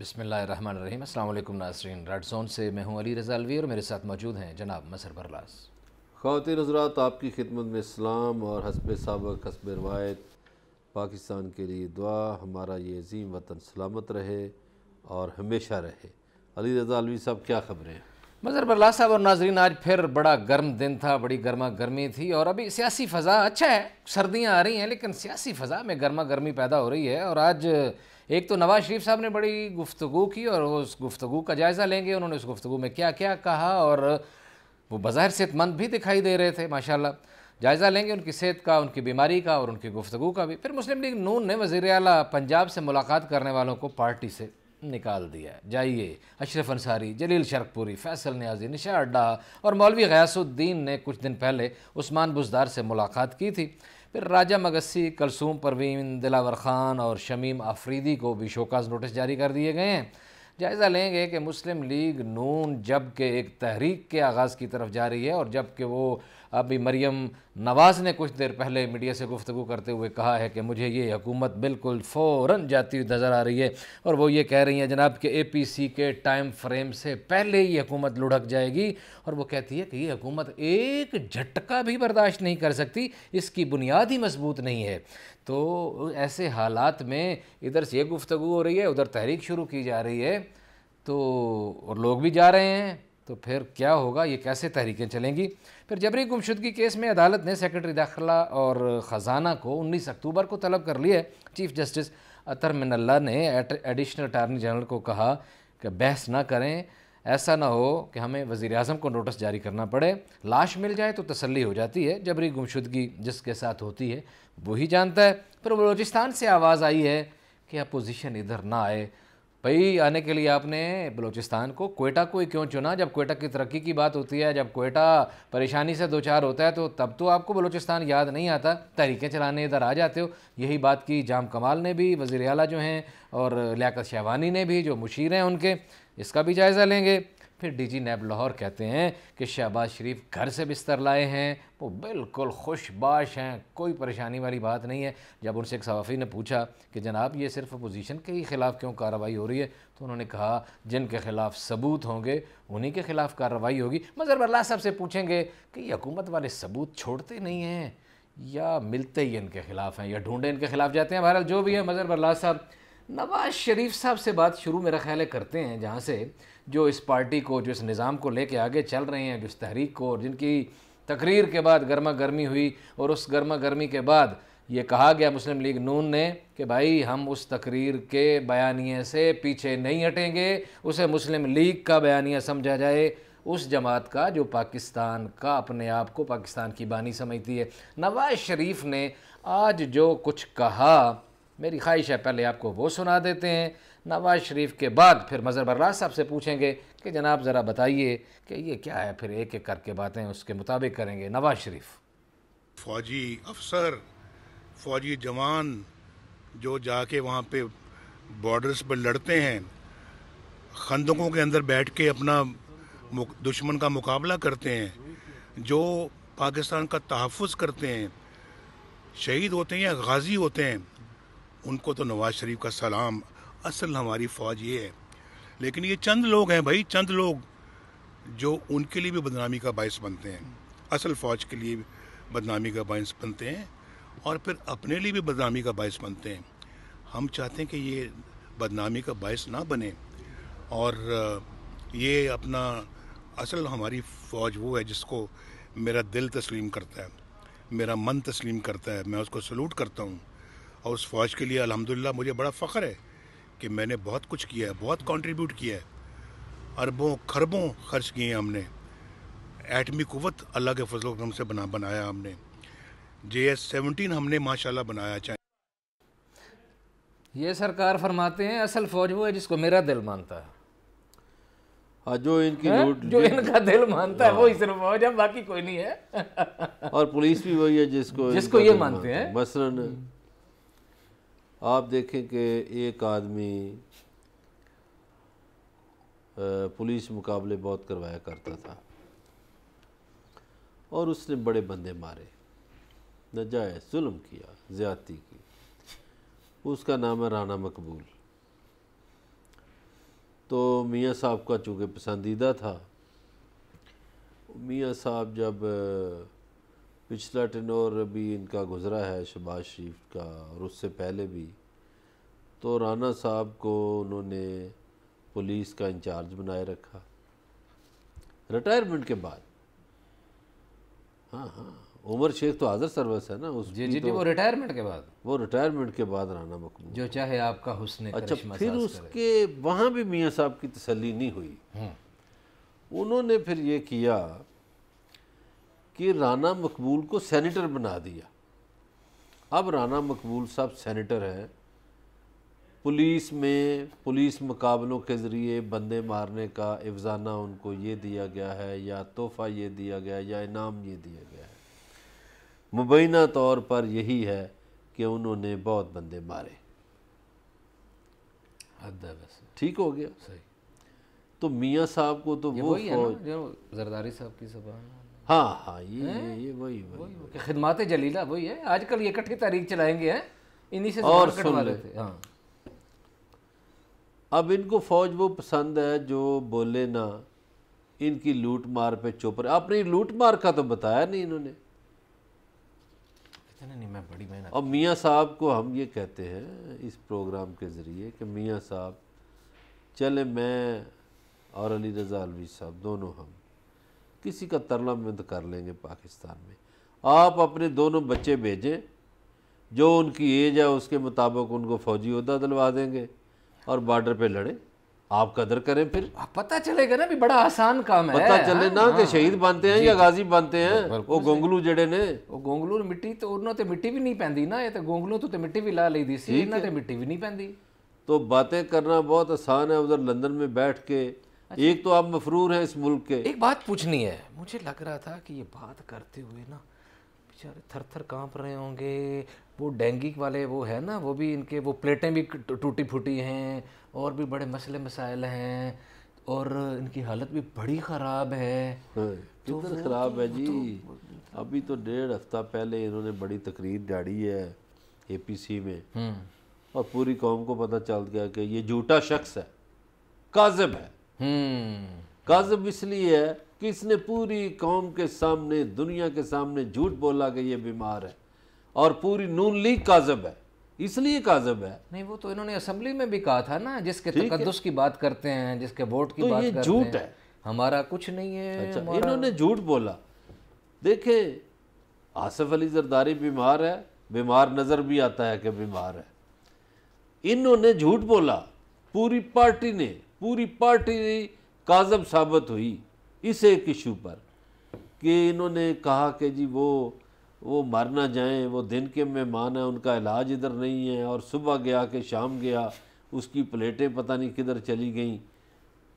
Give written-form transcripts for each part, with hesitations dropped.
بسم اللہ الرحمن الرحیم۔ السلام علیکم ناظرین، ریڈ زون سے میں ہوں علی رضا الوی اور میرے ساتھ موجود ہیں جناب مظہر برلاس۔ خواتین حضرات، آپ کی خدمت میں اسلام اور حسب سابق حسب روایت پاکستان کے لیے دعا، ہمارا یہ عظیم وطن سلامت رہے اور ہمیشہ رہے۔ علی رضا الوی صاحب، کیا خبریں ہیں؟ مظہر برلاس صاحب اور ناظرین، آج پھر بڑا گرم دن تھا، بڑی گرما گرمی تھی اور ابھی سیاسی فضا اچھا ہے، سردیاں آ رہی ہیں لیکن سیاسی فضا میں گرما گرمی پیدا ہو رہی ہے۔ اور آج ایک تو نواز شریف صاحب نے بڑی گفتگو کی اور اس گفتگو کا جائزہ لیں گے، انہوں نے اس گفتگو میں کیا کیا کہا اور وہ بظاہر صحت مند بھی دکھائی دے رہے تھے ماشاءاللہ۔ جائزہ لیں گے ان کی صحت کا، ان کی بیماری کا اور ان کی گفتگو کا بھی۔ پھر مسلم لیگ نون نے وزیر اعلیٰ پنجاب سے ملاقات کرنے والوں کو پارٹی سے نکال دیا ہے۔ جائیے، اشرف انصاری، جلیل شرک پوری، فیصل نیازی، نشاط ڈار اور مولوی غیاث الدین نے کچھ دن پہلے عثمان بزدار سے ملاقات کی تھی۔ پھر راجہ مگسی، کلثوم پروین، دلاور خان اور شمیم آفریدی کو بھی شوکاز نوٹس جاری کر دیے گئے ہیں۔ جائزہ لیں گے کہ مسلم لیگ نون جب کہ ایک تحریک کے آغاز کی طرف جا رہی ہے اور جب کہ وہ ابھی مریم نواز نے کچھ دیر پہلے میڈیا سے گفتگو کرتے ہوئے کہا ہے کہ مجھے یہ حکومت بالکل فوراً جاتی ہوئی نظر آ رہی ہے اور وہ یہ کہہ رہی ہیں جناب کہ اے پی سی کے ٹائم فریم سے پہلے یہ حکومت لڑھک جائے گی، اور وہ کہتی ہے کہ یہ حکومت ایک جھٹکا بھی برداشت نہیں کر سکتی، اس کی بنیاد ہی مضبوط نہیں ہے۔ تو ایسے حالات میں ادھر سے یہ گفتگو ہو رہی ہے، ادھر تحریک شروع کی جا رہی ہے، تو اور لوگ بھی جا رہے ہیں، تو پھر کیا ہوگا، یہ کیسے تحریکیں چلیں گی؟ پھر جبری گمشدگی کیس میں عدالت نے سیکرٹری داخلہ اور خزانہ کو 19 اکتوبر کو طلب کر لیا ہے۔ چیف جسٹس اطہر من اللہ نے ایڈیشنل اٹارنی جنرل کو کہا کہ بحث نہ کریں، ایسا نہ ہو کہ ہمیں وزیر اعظم کو نوٹس جاری کرنا پڑے، لاش مل جائے تو تسلی ہو جاتی ہے، جبری گمشدگی جس کے ساتھ ہوتی ہے وہی جانتا ہے۔ پھر بلوچستان سے آواز آئی ہے کہ اپوزیشن ادھر نہ آئے۔ بھئی آنے کے لیے آپ نے بلوچستان کو، کوئٹہ کو ہی کیوں چنا؟ جب کوئٹہ کی ترقی کی بات ہوتی ہے، جب کوئٹہ پریشانی سے دوچار ہوتا ہے تو تب تو آپ کو بلوچستان یاد نہیں آتا، تحریکیں چلانے ادھر آ جاتے ہو۔ یہی بات کی جام کمال نے بھی، وزیر اعلیٰ جو ہیں، اور لیاقت شہوانی نے بھی جو مشیر ہیں ان کے، اس کا بھی جائزہ لیں گے۔ پھر ڈی جی نیب لاہور کہتے ہیں کہ شہباز شریف گھر سے بستر لائے ہیں، وہ بالکل خوش باش ہیں، کوئی پریشانی والی بات نہیں ہے۔ جب ان سے ایک صحافی نے پوچھا کہ جناب یہ صرف اپوزیشن کے ہی خلاف کیوں کارروائی ہو رہی ہے، تو انہوں نے کہا جن کے خلاف ثبوت ہوں گے انہی کے خلاف کارروائی ہوگی۔ مظہر برلاس صاحب سے پوچھیں گے کہ یہ حکومت والے ثبوت چھوڑتے نہیں ہیں یا ملتے ہی ان کے خلاف ہیں یا ڈھونڈے ان کے خلاف جاتے ہیں؟ بہرحال جو بھی ہے، مظہر برلاس صاحب نواز شریف صاحب سے بات شروع میرا خیال ہے کرتے ہیں، جہاں سے جو اس پارٹی کو، جو اس نظام کو لے کے آگے چل رہے ہیں، جو اس تحریک کو، اور جن کی تقریر کے بعد گرما گرمی ہوئی اور اس گرما گرمی کے بعد یہ کہا گیا مسلم لیگ نون نے کہ بھائی ہم اس تقریر کے بیانیے سے پیچھے نہیں ہٹیں گے، اسے مسلم لیگ کا بیانیہ سمجھا جائے، اس جماعت کا جو پاکستان کا اپنے آپ کو پاکستان کی بانی سمجھتی ہے۔ نواز شریف نے آج جو کچھ کہا، میری خواہش ہے پہلے آپ کو وہ سنا دیتے ہیں، نواز شریف کے بعد پھر مظہر برلاس صاحب سے پوچھیں گے کہ جناب ذرا بتائیے کہ یہ کیا ہے، پھر ایک ایک کر کے باتیں اس کے مطابق کریں گے۔ نواز شریف: فوجی افسر، فوجی جوان جو جا کے وہاں پہ بارڈرز پر لڑتے ہیں، خندقوں کے اندر بیٹھ کے اپنا دشمن کا مقابلہ کرتے ہیں، جو پاکستان کا تحفظ کرتے ہیں، شہید ہوتے ہیں یا غازی ہوتے ہیں، ان کو تو نواز شریف کا سلام۔ اصل ہماری فوج یہ ہے، لیکن یہ چند لوگ ہیں بھائی، چند لوگ جو ان کے لیے بھی بدنامی کا باعث بنتے ہیں، اصل فوج کے لیے بدنامی کا باعث بنتے ہیں اور پھر اپنے لیے بھی بدنامی کا باعث بنتے ہیں۔ ہم چاہتے ہیں کہ یہ بدنامی کا باعث نہ بنے، اور یہ اپنا اصل ہماری فوج وہ ہے جس کو میرا دل تسلیم کرتا ہے، میرا من تسلیم کرتا ہے، میں اس کو سلوٹ کرتا ہوں، اور اس فوج کے لیے الحمدللہ مجھے بڑا فخر ہے کہ میں نے بہت کچھ کیا ہے، بہت کنٹریبیوٹ کیا ہے، اربوں خربوں خرچ کیے ہیں ہم نے، ایٹمی قوت اللہ کے فضل و کرم سے بنایا ہم نے، JS-17 ہم نے ماشاءاللہ بنایا۔ چاہے یہ سرکار فرماتے ہیں اصل فوج وہ ہے جس کو میرا دل مانتا ہے، جو ان کی لوٹ، جو ان کا دل مانتا ہے وہی صرف فوج ہے، باقی کوئی نہیں ہے۔ اور پولیس بھی وہی ہے جس کو یہ مانتے ہیں۔ مثلاً آپ دیکھیں کہ ایک آدمی پولیس مقابلے بہت کروایا کرتا تھا اور اس نے بڑے بندے مارے، ناجائز ظلم کیا، زیادتی کی، اس کا نام ہے رانا مقبول۔ تو میاں صاحب کا چونکہ پسندیدہ تھا، میاں صاحب جب پچھلا ٹینور ابھی ان کا گزرا ہے شہباز شریف کا اور اس سے پہلے بھی، تو رانا صاحب کو انہوں نے پولیس کا انچارج بنائے رکھا ریٹائرمنٹ کے بعد۔ ہاں ہاں، عمر شیخ تو حاضر سروس ہے نا اس جی کی جی جی، وہ ریٹائرمنٹ کے بعد، وہ ریٹائرمنٹ کے بعد رانا مقبول۔ جو چاہے آپ کا حسن اچھا، کرشمہ پھر ساز اس کرے۔ کے وہاں بھی میاں صاحب کی تسلی نہیں ہوئی، انہوں نے پھر یہ کیا کہ رانا مقبول کو سینیٹر بنا دیا۔ اب رانا مقبول صاحب سینیٹر ہے، پولیس میں پولیس مقابلوں کے ذریعے بندے مارنے کا افزانہ ان کو یہ دیا گیا ہے، یا تحفہ یہ دیا گیا ہے، یا انعام یہ دیا گیا ہے۔ مبینہ طور پر یہی ہے کہ انہوں نے بہت بندے مارے، حد ہے بس، ٹھیک ہو گیا۔ صحیح۔ تو میاں صاحب کو تو یہ وہ وہی ہے فوج، نا جو زرداری صاحب کی زبان، ہاں ہاں، یہ وہی کہ خدمات جلیلہ وہی ہے۔ آج کل یہ اکٹھی تاریخ چلائیں گے، ہیں انہی سے اور زبان سن کٹوا لے، لیتے۔ ہاں، اب ان کو فوج وہ پسند ہے جو بولے نا، ان کی لوٹ مار پہ چپ رہے۔ اپنی لوٹ مار کا تو بتایا نہیں انہوں نے۔ نہیں، میں بڑی محنت۔ اور میاں صاحب کو ہم یہ کہتے ہیں اس پروگرام کے ذریعے کہ میاں صاحب چلے، میں اور علی رضا الوی صاحب دونوں ہم کسی کا ترلا مند کر لیں گے پاکستان میں، آپ اپنے دونوں بچے بھیجیں، جو ان کی ایج ہے اس کے مطابق ان کو فوجی عہدہ دلوا دیں گے اور بارڈر پہ لڑیں، آپ قدر کریں، پھر پتہ چلے گا نا بھی بڑا آسان کام ہے۔ پتہ چلے نا کہ شہید بنتے ہیں یا غازی بنتے ہیں۔ وہ گونگلو جڑے نے، وہ گونگلو مٹی تو انہوں تے مٹی بھی نہیں پیندی نا، یہ تو گونگلو تو مٹی بھی لا لی دی سی، انہوں تے مٹی بھی نہیں پیندی۔ تو باتیں کرنا بہت آسان ہے ادھر لندن میں بیٹھ کے۔ ایک تو آپ مفرور ہیں اس ملک کے۔ ایک بات پوچھنی ہے، مجھے لگ رہا تھا کہ یہ بات کرتے ہوئے نا بیچارے تھر تھر کانپ رہے ہوں گے۔ وہ ڈینگی والے وہ ہے نا، وہ بھی ان کے وہ پلیٹیں بھی ٹوٹی پھوٹی ہیں، اور بھی بڑے مسئلے مسائل ہیں، اور ان کی حالت بھی بڑی خراب ہے۔ کتنا خراب ہے جی، ابھی تو 1.5 ہفتہ پہلے انہوں نے بڑی تقریر ڈاڑی ہے اے پی سی میں، اور پوری قوم کو پتہ چل گیا کہ یہ جھوٹا شخص ہے، کاذب ہے۔ کاذب اس لیے ہے کہ اس نے پوری قوم کے سامنے، دنیا کے سامنے جھوٹ بولا کہ یہ بیمار ہے، اور پوری نون لیگ کاذب ہے، اس لیے کاذب ہے۔ نہیں، وہ تو انہوں نے اسمبلی میں بھی کہا تھا نا، جس کے تقدس کی بات کرتے ہیں، جس کے ووٹ کی بات کرتے ہیں، یہ جھوٹ ہے، ہمارا کچھ نہیں ہے۔ اچھا، انہوں نے جھوٹ بولا۔ دیکھیں، آصف علی زرداری بیمار ہے، بیمار نظر بھی آتا ہے کہ بیمار ہے، انہوں نے جھوٹ بولا، پوری پارٹی کاذب ثابت ہوئی اس ایک ایشو پر، کہ انہوں نے کہا کہ جی وہ مر نہ جائیں، وہ دن کے مہمان ہیں، ان کا علاج ادھر نہیں ہے، اور صبح گیا کہ شام گیا، اس کی پلیٹیں پتہ نہیں کدھر چلی گئیں۔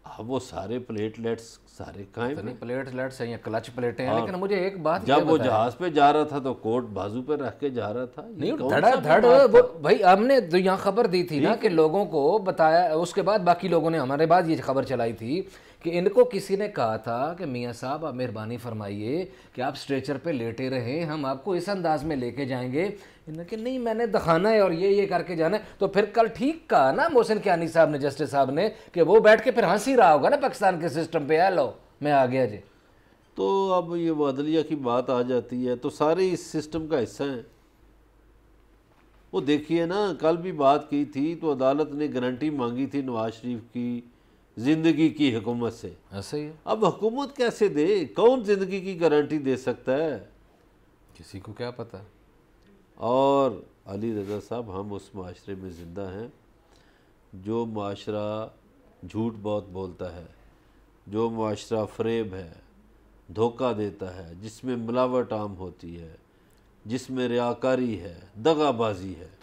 اب وہ سارے پلیٹلیٹس سارے قائم ہیں، پلیٹلیٹس ہیں یا کلچ پلیٹیں ہیں، لیکن مجھے ایک بات جب وہ جہاز پہ جا رہا تھا تو کوٹ بازو پہ رکھ کے جا رہا تھا۔ نہیں، دھڑا دھڑ بھائی، ہم نے یہاں خبر دی تھی نا کہ لوگوں کو بتایا، اس کے بعد باقی لوگوں نے ہمارے بعد یہ خبر چلائی تھی کہ ان کو کسی نے کہا تھا کہ میاں صاحب آپ مہربانی فرمائیے کہ آپ اسٹریچر پہ لیٹے رہیں، ہم آپ کو اس انداز میں لے کے جائیں گے۔ انہوں نے کہ نہیں، میں نے دکھانا ہے اور یہ کر کے جانا ہے۔ تو پھر کل ٹھیک کہا نا محسن کیانی صاحب نے، جسٹس صاحب نے، کہ وہ بیٹھ کے پھر ہنس ہی رہا ہوگا نا پاکستان کے سسٹم پہ، لو میں آ گیا جی۔ تو اب یہ وہ عدلیہ کی بات آ جاتی ہے، تو سارے اس سسٹم کا حصہ ہیں۔ وہ دیکھیے نا، کل بھی بات کی تھی تو عدالت نے گارنٹی مانگی تھی نواز شریف کی زندگی کی حکومت سے۔ ایسا ہی ہے، اب حکومت کیسے دے؟ کون زندگی کی گارنٹی دے سکتا ہے؟ کسی کو کیا پتہ۔ اور علی رضا صاحب، ہم اس معاشرے میں زندہ ہیں جو معاشرہ جھوٹ بہت بولتا ہے، جو معاشرہ فریب ہے، دھوکہ دیتا ہے، جس میں ملاوٹ عام ہوتی ہے، جس میں ریاکاری ہے، دغا بازی ہے۔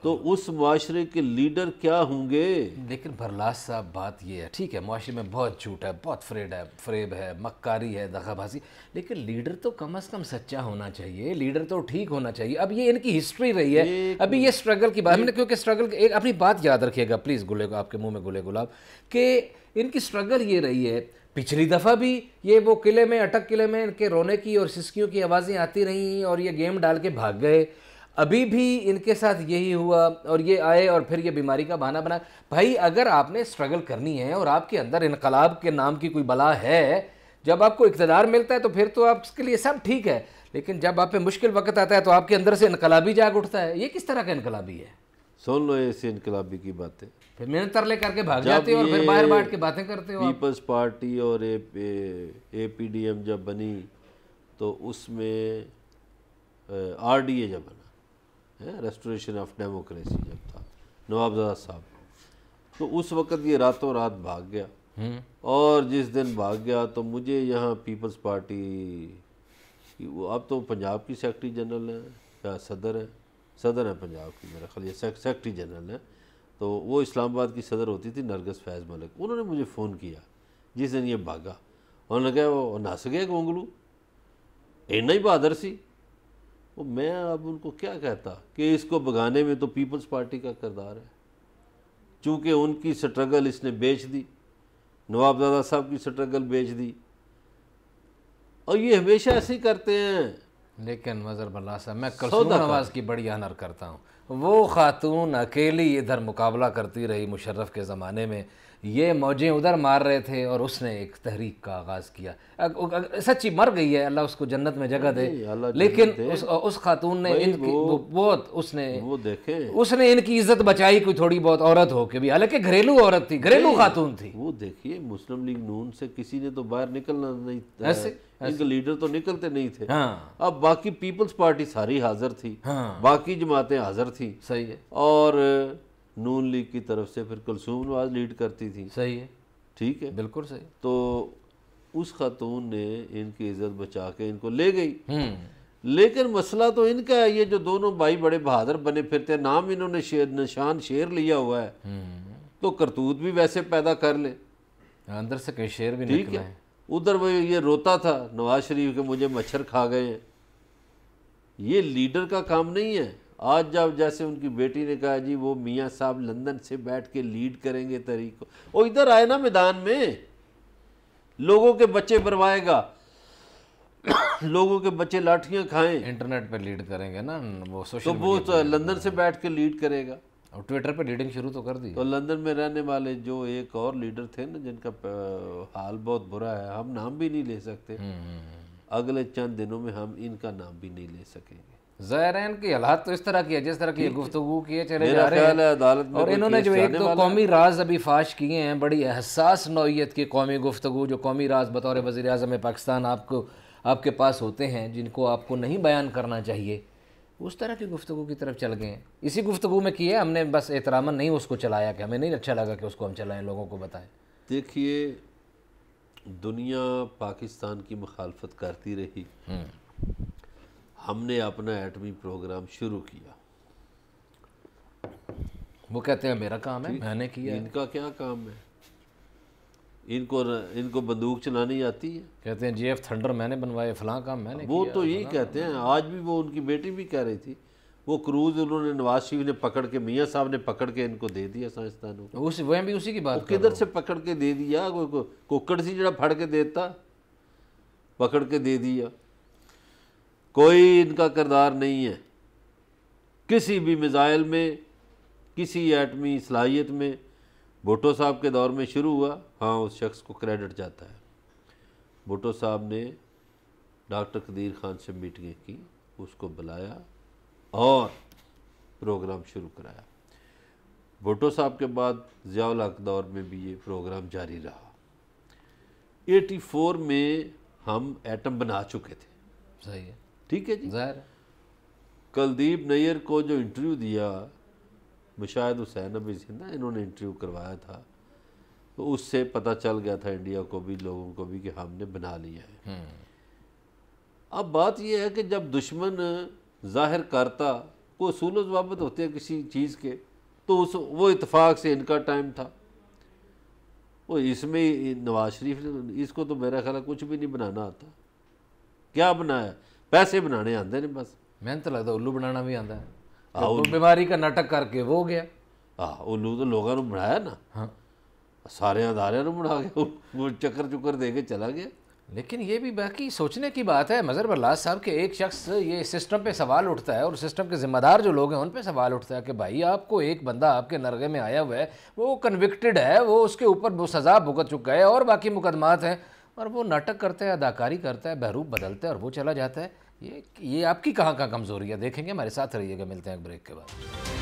تو اس معاشرے کے لیڈر کیا ہوں گے؟ لیکن برلاس صاحب بات یہ ہے، ٹھیک ہے معاشرے میں بہت جھوٹ ہے، بہت فریب ہے، مکاری ہے، دغا بازی، لیکن لیڈر تو کم از کم سچا ہونا چاہیے، لیڈر تو ٹھیک ہونا چاہیے۔ اب یہ ان کی ہسٹری رہی ہے، ابھی یہ سٹرگل کی بات میں نے، کیونکہ سٹرگل ایک اپنی بات یاد رکھیے گا پلیز، گلے آپ کے منہ میں گلے گلاب، کہ ان کی سٹرگل یہ رہی ہے۔ پچھلی دفعہ بھی یہ وہ قلعے میں، اٹک قلعے میں ان کے رونے کی اور سسکیوں کی آوازیں آتی رہیں اور یہ گیم ڈال کے بھاگ گئے۔ ابھی بھی ان کے ساتھ یہی ہوا اور یہ آئے اور پھر یہ بیماری کا بہانہ بنا. بھائی اگر آپ نے اسٹرگل کرنی ہے اور آپ کے اندر انقلاب کے نام کی کوئی بلا ہے, جب آپ کو اقتدار ملتا ہے تو پھر تو آپ کے لیے سب ٹھیک ہے, لیکن جب آپ پہ مشکل وقت آتا ہے تو آپ کے اندر سے انقلابی جاگ اٹھتا ہے. یہ کس طرح کا انقلابی ہے؟ سن لو ایسے انقلابی کی باتیں, پھر محنت ترلے کر کے بھاگ جاتے ہو اور پھر باہر بیٹھ کے باتیں کرتے ہو. پیپلز پارٹی اور اے پی ڈی ایم جب بنی تو اس میں آر ڈی اے جب بنا, ریسٹوریشن آف ڈیموکریسی جب تھا نوابزادہ صاحب, تو اس وقت یہ راتوں رات بھاگ گیا. اور جس دن بھاگ گیا تو مجھے یہاں پیپلز پارٹی, اب تو پنجاب کی سیکرٹری جنرل ہے یا صدر ہے پنجاب کی, میرا خیال یہ سیکرٹری جنرل ہے, تو وہ اسلام آباد کی صدر ہوتی تھی نرگس فیض ملک. انہوں نے مجھے فون کیا جس دن یہ بھاگا, انہوں نے کہا وہ نس گئے گونگلو, اینا ہی بہادر سی. وہ میں اب ان کو کیا کہتا کہ اس کو بگانے میں تو پیپلز پارٹی کا کردار ہے, چونکہ ان کی سٹرگل اس نے بیچ دی, نوابزادہ صاحب کی سٹرگل بیچ دی, اور یہ ہمیشہ ایسے ہی کرتے ہیں. لیکن مظہر باللہ صاحب میں کلثوم نواز کی بڑی آنر کرتا ہوں. وہ خاتون اکیلی ادھر مقابلہ کرتی رہی مشرف کے زمانے میں, یہ موجیں ادھر مار رہے تھے اور اس نے ایک تحریک کا آغاز کیا. سچی مر گئی ہے, اللہ اس کو جنت میں جگہ دے, لیکن اس خاتون نے ان کی بہت اس نے ان کی عزت بچائی, کوئی تھوڑی بہت عورت ہو کے بھی, حالانکہ گھریلو عورت تھی, گھریلو خاتون تھی. وہ دیکھیے مسلم لیگ نون سے کسی نے تو باہر نکلنا نہیں, ان کے لیڈر تو نکلتے نہیں تھے. اب باقی پیپلز پارٹی ساری حاضر تھی, باقی جماعتیں حاضر تھیں, صحیح ہے, اور نون لیگ کی طرف سے پھر کلثوم نواز لیڈ کرتی تھی. صحیح ہے, ٹھیک ہے, بالکل صحیح. تو اس خاتون نے ان کی عزت بچا کے ان کو لے گئی. لیکن مسئلہ تو ان کا ہے, یہ جو دونوں بھائی بڑے بہادر بنے پھرتے ہیں, نام انہوں نے نشان شیر لیا ہوا ہے, تو کرتوت بھی ویسے پیدا کر لیں, اندر سے کئی شیر بھی نکلے ہیں. ادھر وہ یہ روتا تھا نواز شریف کہ مجھے مچھر کھا گئے ہیں. یہ لیڈر کا کام نہیں ہے. آج جب جیسے ان کی بیٹی نے کہا جی وہ میاں صاحب لندن سے بیٹھ کے لیڈ کریں گے تحریک کو, وہ ادھر آئے نا میدان میں, لوگوں کے بچے بروائے گا, لوگوں کے بچے لاٹھیاں کھائیں, انٹرنیٹ پہ لیڈ کریں گے نا وہ, تو وہ لندن سے بیٹھ کے لیڈ کرے گا, اور ٹویٹر پہ لیڈنگ شروع تو کر دی. تو لندن میں رہنے والے جو ایک اور لیڈر تھے نا جن کا حال بہت برا ہے, ہم نام بھی نہیں لے سکتے, اگلے چند دنوں میں ہم ان کا نام بھی نہیں لے سکیں گے. زائرین کی حالات تو اس طرح کی ہے جس طرح کی گفتگو کیے چلے جا رہے ہیں, اور انہوں نے جو ایک تو قومی راز ابھی فاش کیے ہیں, بڑی حساس نوعیت کی قومی گفتگو, جو قومی راز بطور وزیر اعظم پاکستان آپ کے پاس ہوتے ہیں جن کو آپ کو نہیں بیان کرنا چاہیے, اس طرح کی گفتگو کی طرف چل گئے ہیں. اسی گفتگو میں کی ہے ہم نے, بس احتراماً نہیں اس کو چلایا, کہ ہمیں نہیں اچھا لگا کہ اس کو ہم چلائیں, لوگوں کو بتائیں. دیکھیے دنیا پاکستان کی مخالفت کرتی رہی, ہم نے اپنا ایٹمی پروگرام شروع کیا. وہ کہتے ہیں میرا کام ہے, میں نے کیا. ان کا کیا کام ہے؟ ان کو بندوق چلانی آتی ہے, کہتے ہیں جی ایف تھنڈر میں نے بنوائے, فلاں کام میں نے کیا. وہ تو یہی کہتے ہیں. آج بھی وہ ان کی بیٹی بھی کہہ رہی تھی, وہ کروز انہوں نے نواز شریف نے پکڑ کے, میاں صاحب نے پکڑ کے ان کو دے دیا سائنسدانوں کو. وہ بھی اسی کی بات, کدھر سے پکڑ کے دے دیا, کوکڑ سی جڑا پھڑ کے دیتا, پکڑ کے دے دیا. کوئی ان کا کردار نہیں ہے کسی بھی میزائل میں, کسی ایٹمی صلاحیت میں. بھٹو صاحب کے دور میں شروع ہوا, ہاں اس شخص کو کریڈٹ جاتا ہے. بھٹو صاحب نے ڈاکٹر قدیر خان سے میٹنگیں کی, اس کو بلایا اور پروگرام شروع کرایا. بھٹو صاحب کے بعد ضیاء الحق دور میں بھی یہ پروگرام جاری رہا. 84 میں ہم ایٹم بنا چکے تھے. صحیح ہے, ٹھیک ہے جی. ظاہر کلدیپ نیر کو جو انٹرویو دیا, مشاہد حسین ابھی زندہ, انہوں نے انٹرویو کروایا تھا, تو اس سے پتہ چل گیا تھا انڈیا کو بھی, لوگوں کو بھی, کہ ہم نے بنا لیا ہے. اب بات یہ ہے کہ جب دشمن ظاہر کرتا, کوئی اصول و ضوابط ہوتے ہیں کسی چیز کے, تو وہ اتفاق سے ان کا ٹائم تھا. وہ اس میں نواز شریف نے, اس کو تو میرا خیال ہے کچھ بھی نہیں بنانا آتا. کیا بنایا؟ پیسے بنانے آتے ہیں بس. میں تو لگتا الو بنانا بھی آتا ہے, بیماری کا ناٹک کر کے وہ گیا. الو تو لوگوں نے بنایا نا, سارے ادارے نے بنا کے وہ چکر دے کے چلا گیا. لیکن یہ بھی باقی سوچنے کی بات ہے مظہر برلاس صاحب کہ ایک شخص یہ سسٹم پہ سوال اٹھتا ہے اور سسٹم کے ذمہ دار جو لوگ ہیں ان پہ سوال اٹھتا ہے کہ بھائی آپ کو ایک بندہ آپ کے نرغے میں آیا ہوا ہے, وہ کنوکٹڈ ہے, وہ اس کے اوپر وہ سزا بھگت چکا ہے اور باقی مقدمات ہیں, اور وہ ناٹک کرتا ہے, اداکاری کرتا ہے, بہروپ بدلتا ہے اور وہ چلا جاتا ہے. یہ آپ کی کہاں کہاں کمزوری ہے؟ دیکھیں گے, ہمارے ساتھ رہیے گا, ملتے ہیں ایک بریک کے بعد.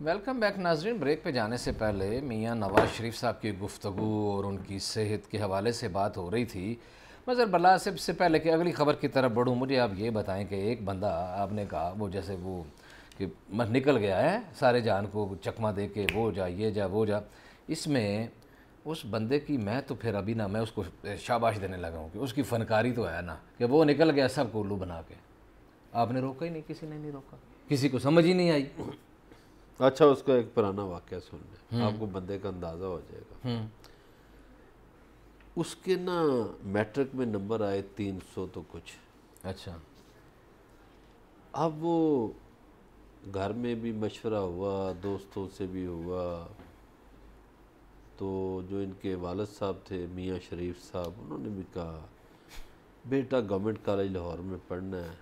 ویلکم بیک ناظرین. بریک پہ جانے سے پہلے میاں نواز شریف صاحب کی گفتگو اور ان کی صحت کے حوالے سے بات ہو رہی تھی. مظہر برلاس صاحب سے پہلے کہ اگلی خبر کی طرف بڑھوں, مجھے آپ یہ بتائیں کہ ایک بندہ آپ نے کہا وہ جیسے وہ کہ نکل گیا ہے سارے جان کو چکمہ دے کے, وہ جا یہ جا وہ جا, اس میں اس بندے کی میں تو پھر ابھی نا میں اس کو شاباش دینے لگا ہوں کہ اس کی فنکاری تو ہے نا کہ وہ نکل گیا سب کو الو بنا کے. آپ نے روکا ہی نہیں, کسی نے نہیں روکا, کسی کو سمجھ ہی نہیں آئی. اچھا, اس کا ایک پرانا واقعہ سن لیں, آپ کو بندے کا اندازہ ہو جائے گا. اس کے نا میٹرک میں نمبر آئے 300 تو کچھ. اچھا. اب وہ گھر میں بھی مشورہ ہوا, دوستوں سے بھی ہوا, تو جو ان کے والد صاحب تھے میاں شریف صاحب, انہوں نے بھی کہا بیٹا گورنمنٹ کالج لاہور میں پڑھنا ہے,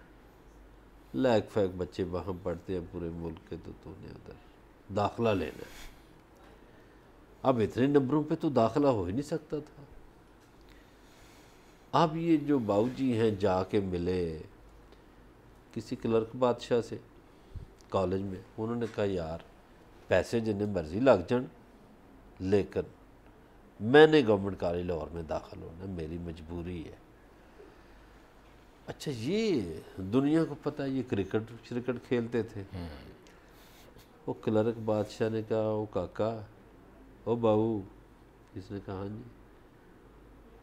لیک فیک بچے وہاں پڑھتے ہیں پورے ملک کے, تو نے ادھر داخلہ لینا ہے. اب اتنے نمبروں پہ تو داخلہ ہو ہی نہیں سکتا تھا. اب یہ جو باؤ جی ہیں جا کے ملے کسی کلرک بادشاہ سے کالج میں, انہوں نے کہا یار پیسے جنہیں مرضی لگ جان, لیکن میں نے گورنمنٹ کالج لاہور میں داخل ہونا, میری مجبوری ہے. اچھا, یہ دنیا کو پتہ ہے یہ کرکٹ کھیلتے تھے. وہ کلرک بادشاہ نے کہا او کاکا او باؤ, اس نے کہا ہاں جی,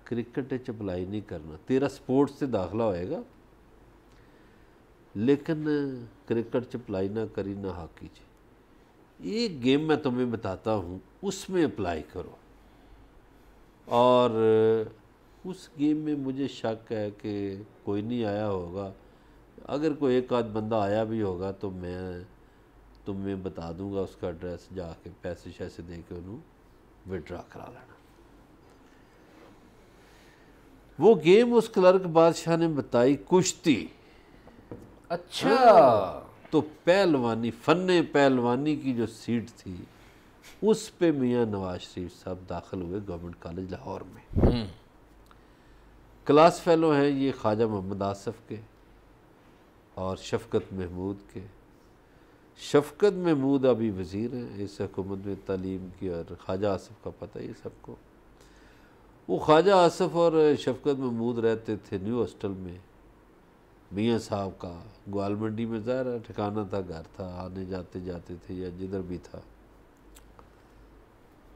کرکٹ اپلائی نہیں کرنا, تیرا سپورٹس سے داخلہ ہوئے گا لیکن کرکٹ اپلائی نہ کری نہ ہاکی چ. ایک گیم میں تمہیں بتاتا ہوں, اس میں اپلائی کرو, اور اس گیم میں مجھے شک ہے کہ کوئی نہیں آیا ہوگا, اگر کوئی ایک آدھ بندہ آیا بھی ہوگا تو میں تمہیں بتا دوں گا اس کا ایڈریس, جا کے پیسے شیسے دے کے انہوں وڈرا کرا لینا. وہ گیم اس کلرک بادشاہ نے بتائی کشتی. اچھا. تو پہلوانی, فن پہلوانی کی جو سیٹ تھی اس پہ میاں نواز شریف صاحب داخل ہوئے گورنمنٹ کالج لاہور میں. کلاس فیلو ہیں یہ خواجہ محمد آصف کے اور شفقت محمود کے. شفقت محمود ابھی وزیر ہیں اس حکومت میں تعلیم کی, اور خواجہ آصف کا پتہ ہی سب کو. وہ خواجہ آصف اور شفقت محمود رہتے تھے نیو ہاسٹل میں میاں صاحب کا, گوال منڈی میں ظاہر ہے ٹھکانہ تھا, گھر تھا, آنے جاتے تھے, یا جدھر بھی تھا.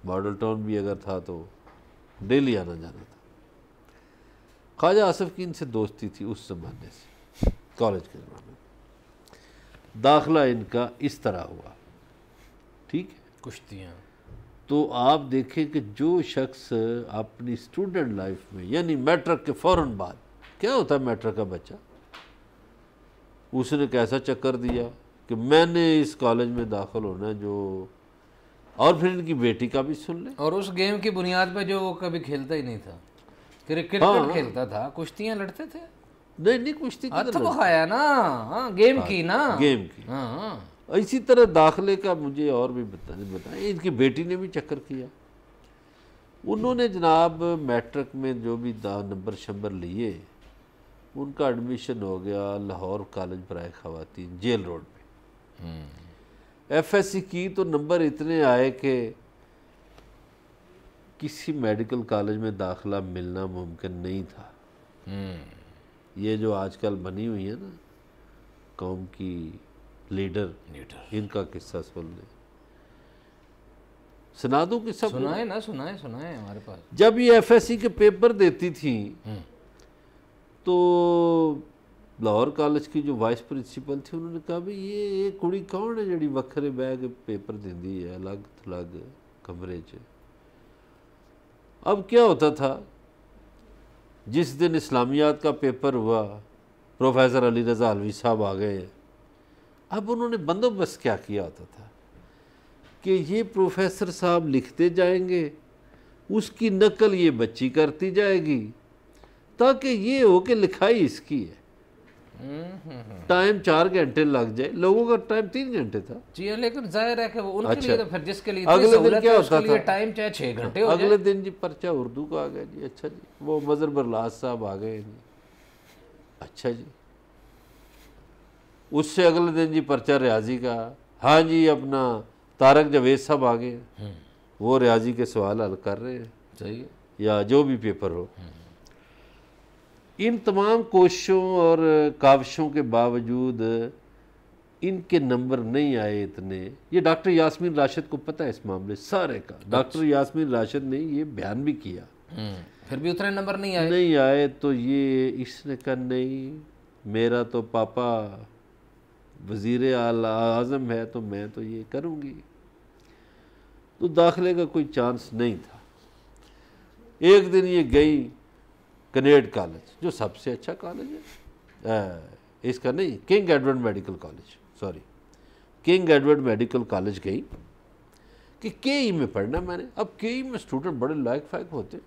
ماڈل ٹاؤن بھی اگر تھا تو ڈیلی آنا جانا تھا. خواجہ آصف کی ان سے دوستی تھی اس زمانے سے, کالج کے زمانے میں. داخلہ ان کا اس طرح ہوا, ٹھیک ہے, کشتیاں. تو آپ دیکھیں کہ جو شخص اپنی اسٹوڈنٹ لائف میں, یعنی میٹرک کے فوراً بعد, کیا ہوتا ہے میٹرک کا بچہ, اس نے کیسا چکر دیا کہ میں نے اس کالج میں داخل ہونا ہے جو, اور پھر ان کی بیٹی کا بھی سن لیں. اور اس گیم کی بنیاد پہ جو وہ کبھی کھیلتا ہی نہیں تھا, کرکٹ کھیلتا تھا, کشتیاں لڑتے تھے. نہیں کشتی تو کھایا نا, گیم کی نا, گیم کی. اسی طرح داخلے کا مجھے اور بھی بتائیں, ان کی بیٹی نے بھی چکر کیا. انہوں نے جناب میٹرک میں جو بھی نمبر شمبر لیے, ان کا ایڈمیشن ہو گیا لاہور کالج برائے خواتین جیل روڈ میں. ایف ایس سی کی تو نمبر اتنے آئے کہ کسی میڈیکل کالج میں داخلہ ملنا ممکن نہیں تھا. یہ جو آج کل بنی ہوئی ہے نا قوم کی لیڈر, ان کا قصہ سن لیں. سنا دوں قصہ؟ سنائیں ہمارے پاس. جب یہ ایف ایس سی کے پیپر دیتی تھی تو لاہور کالج کی جو وائس پرنسپل تھی انہوں نے کہا بھی یہ کڑی کون ہے جڑی وکھرے بہ کے پیپر دیندی ہے الگ تھلگ کمرے چ. اب کیا ہوتا تھا جس دن اسلامیات کا پیپر ہوا پروفیسر علی رضا علوی صاحب آ گئے. اب انہوں نے بندوبست کیا کیا ہوتا تھا کہ یہ پروفیسر صاحب لکھتے جائیں گے, اس کی نقل یہ بچی کرتی جائے گی تاکہ یہ ہو کہ لکھائی اس کی ہے. ٹائم 4 گھنٹے لگ جائے, لوگوں کا ٹائم 3 گھنٹے تھا. جی لیکن ظاہر ہے کہ وہ ان کے لیے تو پھر جس کے لیے اگلے دن کیا ہوتا تھا ٹائم چاہے 6 گھنٹے ہو اگلے دن جی پرچہ اردو کا آ گیا جی. اچھا جی وہ مظہر برلاس صاحب آ گئے جی. اچھا جی اس سے اگلے دن جی پرچہ ریاضی کا. ہاں جی اپنا طارق جاوید صاحب آ گئے, وہ ریاضی کے سوال حل کر رہے ہیں. صحیح یا جو بھی پیپر ہو. ان تمام کوششوں اور کاوشوں کے باوجود ان کے نمبر نہیں آئے اتنے. یہ ڈاکٹر یاسمین راشد کو پتہ ہے اس معاملے سارے کا. ڈاکٹر یاسمین راشد نے یہ بیان بھی کیا, پھر بھی اتنے نمبر نہیں آئے تو یہ اس نے کہا نہیں میرا تو پاپا وزیر اعظم ہے تو میں تو یہ کروں گی. تو داخلے کا کوئی چانس نہیں تھا. ایک دن یہ گئی کنیڈ کالج جو سب سے اچھا کالج ہے, اس کا نہیں king Edward medical college, sorry king Edward medical college گئی کہ کے ای میں پڑھنا میں نے. اب کے ای میں اسٹوڈنٹ بڑے لائق فائق ہوتے ہیں,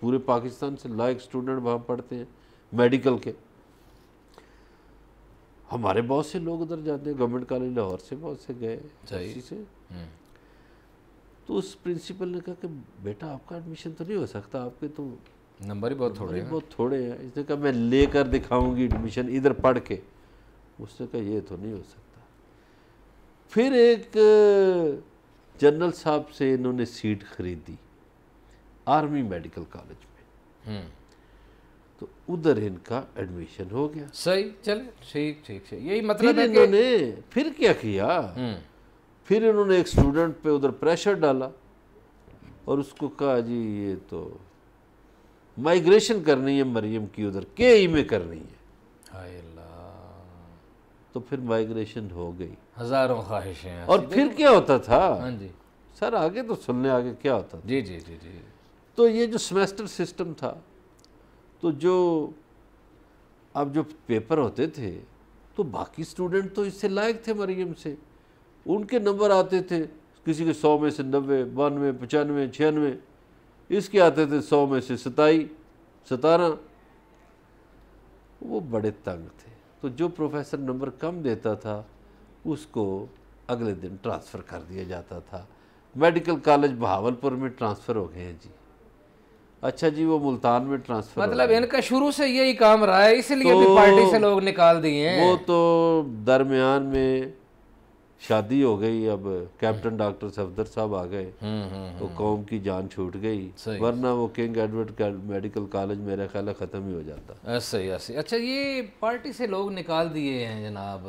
پورے پاکستان سے لائق اسٹوڈنٹ وہاں پڑھتے ہیں میڈیکل کے. ہمارے بہت سے لوگ ادھر جاتے ہیں, گورنمنٹ کالج لاہور سے بہت سے گئے اسی سے. تو اس پرنسپل نے کہا کہ بیٹا آپ کا ایڈمیشن تو نہیں ہو سکتا, آپ کے تو نمبر ہی بہت تھوڑے ہیں. اس نے کہا میں لے کر دکھاؤں گی ایڈمیشن ادھر پڑھ کے. اس نے کہا یہ تو نہیں ہو سکتا. پھر ایک جنرل صاحب سے انہوں نے سیٹ خریدی آرمی میڈیکل کالج میں, تو ادھر ان کا ایڈمیشن ہو گیا. صحیح چلے ٹھیک یہی مطلب ہے. انہوں نے پھر کیا کیا, پھر انہوں نے ایک اسٹوڈنٹ پہ ادھر پریشر ڈالا اور اس کو کہا جی یہ تو مائیگریشن کرنی ہے مریم کی ادھر کے ای میں کرنی ہے. ہائے اللہ, تو پھر مائیگریشن ہو گئی. ہزاروں خواہشیں. اور پھر کیا ہوتا تھا, ہاں جی سر آگے تو سننے آگے کیا ہوتا تھا. جی تو یہ جو سیمیسٹر سسٹم تھا, تو اب جو پیپر ہوتے تھے تو باقی اسٹوڈنٹ تو اس سے لائق تھے مریم سے, ان کے نمبر آتے تھے کسی کے 100 میں سے 90, 92, 95, 96, اس کے آتے تھے 100 میں سے 27, 17. وہ بڑے تنگ تھے. تو جو پروفیسر نمبر کم دیتا تھا اس کو اگلے دن ٹرانسفر کر دیا جاتا تھا. میڈیکل کالج بہاولپور میں ٹرانسفر ہو گئے ہیں جی. اچھا جی وہ ملتان میں ٹرانسفر مطلب ان کا شروع سے یہی کام رہا ہے, اس لیے بھی پارٹی سے لوگ نکال دیے ہیں. وہ تو درمیان میں شادی ہو گئی, اب کیپٹن ڈاکٹر صفدر صاحب آ گئے تو قوم کی جان چھوٹ گئی, ورنہ وہ کنگ ایڈورڈ میڈیکل کالج میرا خیال ہے ختم ہی ہو جاتا. ایسے اچھا یہ پارٹی سے لوگ نکال دیے ہیں جناب.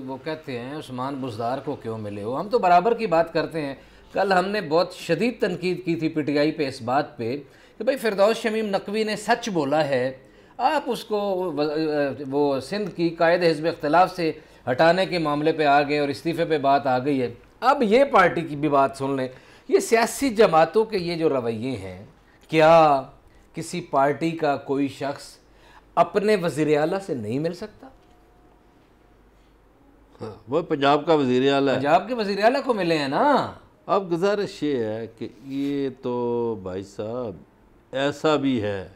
وہ کہتے ہیں عثمان بزدار کو کیوں ملے ہو. ہم تو برابر کی بات کرتے ہیں. کل ہم نے بہت شدید تنقید کی تھی پی ٹی آئی پہ اس بات پہ کہ بھائی فردوس شمیم نقوی نے سچ بولا ہے, آپ اس کو وہ سندھ کی قائد حزب اختلاف سے ہٹانے کے معاملے پہ آ گئے اور استعفے پہ بات آ گئی ہے. اب یہ پارٹی کی بھی بات سن لیں. یہ سیاسی جماعتوں کے یہ جو رویے ہیں, کیا کسی پارٹی کا کوئی شخص اپنے وزیر اعلیٰ سے نہیں مل سکتا؟ ہاں وہ پنجاب کا وزیر اعلیٰ ہے, پنجاب کے وزیر اعلیٰ کو ملے ہیں نا. اب گزارش یہ ہے کہ یہ تو بھائی صاحب ایسا بھی ہے